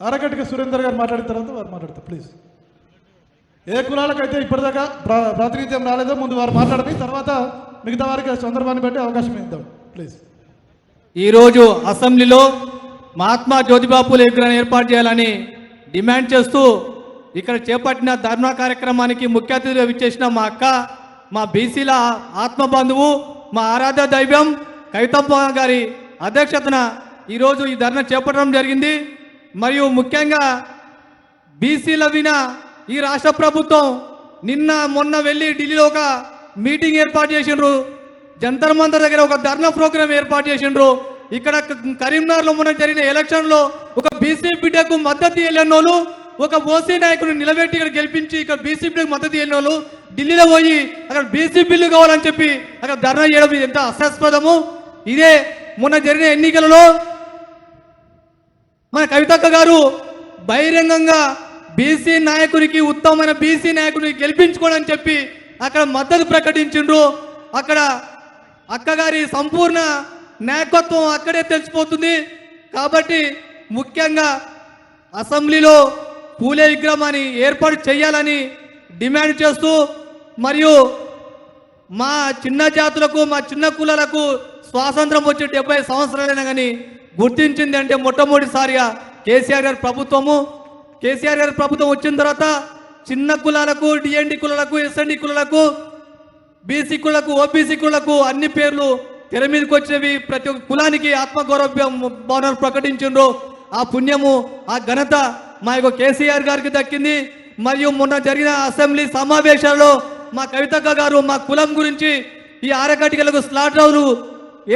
ఆరగట్టిగా సురేందర్ గారు మాట్లాడిన తర్వాత వారు మాట్లాడతారు ప్లీజ్. ఏ కులాలకైతే ఇప్పటిదాకా ప్రాతినిధ్యం రాలేదో ముందు వారు మాట్లాడి తర్వాత మిగతా వారికి సందర్భాన్ని బట్టి అవకాశం ఇద్దాం ప్లీజ్. ఈరోజు అసెంబ్లీలో మహాత్మా జ్యోతిబాపులే విగ్రహాన్ని ఏర్పాటు చేయాలని డిమాండ్ చేస్తూ ఇక్కడ చేపట్టిన ధర్నా కార్యక్రమానికి ముఖ్య అతిథిగా విచ్చేసిన మా అక్క, మా బీసీల ఆత్మబంధువు, మా ఆరాధ్య దైవం కవితమ్మ గారి అధ్యక్షతన ఈరోజు ఈ ధర్నా చేపట్టడం జరిగింది. మరియు ముఖ్యంగా బీసీల విన ఈ రాష్ట్ర ప్రభుత్వం నిన్న మొన్న వెళ్ళి ఢిల్లీలో ఒక మీటింగ్ ఏర్పాటు చేసిండ్రు, జంతర్ మంతర్ దగ్గర ఒక ధర్నా ప్రోగ్రాం ఏర్పాటు చేసిండ్రు. ఇక్కడ కరీంనగర్లో మొన్న జరిగిన ఎలక్షన్లో ఒక బీసీ బిడ్డకు మద్దతు ఇవ్వలేని వాళ్ళు, ఒక ఓసీ నాయకుడిని నిలబెట్టి ఇక్కడ గెలిపించి ఇక్కడ బీసీ బిడ్డకు మద్దతు ఇవ్వని వాళ్ళు ఢిల్లీలో పోయి అక్కడ బీసీ బిల్లు కావాలని చెప్పి అక్కడ ధర్నా చేయడం ఎంత అస్యాస్పదము. ఇదే మొన్న జరిగిన ఎన్నికలలో మన కవితక్క గారు బహిరంగంగా బీసీ నాయకుడికి, ఉత్తమమైన బీసీ నాయకుడిని గెలిపించుకోనని చెప్పి అక్కడ మద్దతు ప్రకటించిండ్రు. అక్కడ అక్కగారి సంపూర్ణ నాయకత్వం అక్కడే తెలిసిపోతుంది. కాబట్టి ముఖ్యంగా అసెంబ్లీలో పూలే విగ్రహాన్ని ఏర్పాటు చేయాలని డిమాండ్ చేస్తూ, మరియు మా చిన్న జాతులకు, మా చిన్న కులాలకు స్వాతంత్రం వచ్చి 70 సంవత్సరాలైనా కానీ గుర్తించింది అంటే మొట్టమొదటిసారిగా కేసీఆర్ గారి ప్రభుత్వము. కేసీఆర్ గారి ప్రభుత్వం వచ్చిన తర్వాత చిన్న కులాలకు, డిఎన్డి కులాలకు, ఎస్ఎన్డి కులాలకు, బీసీ కులకు, ఓబీసీ కులకు అన్ని పేర్లు తెర మీదకి వచ్చినవి. ప్రతి ఒక్క కులానికి ఆత్మగౌరవ భవనాలు ప్రకటించిండ్రు. ఆ పుణ్యము, ఆ ఘనత మా యొక్క కేసీఆర్ గారికి దక్కింది. మరియు మొన్న జరిగిన అసెంబ్లీ సమావేశాల్లో మా కవితక్క గారు మా కులం గురించి ఈ ఆరకటికలకు స్లాట్ హౌస్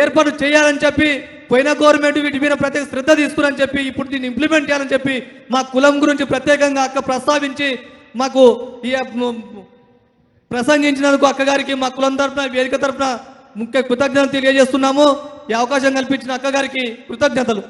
ఏర్పాటు చేయాలని చెప్పి, పోయిన గవర్నమెంట్ వీటి మీద ప్రత్యేక శ్రద్ధ తీసుకురని చెప్పి ఇప్పుడు దీన్ని ఇంప్లిమెంట్ చేయాలని చెప్పి మా కులం గురించి ప్రత్యేకంగా అక్క ప్రస్తావించి మాకు ఈ ప్రసంగించినందుకు అక్కగారికి మా కులం తరఫున, వేదిక తరఫున ముఖ్య కృతజ్ఞతలు తెలియజేస్తున్నాము. ఈ అవకాశం కల్పించిన అక్కగారికి కృతజ్ఞతలు.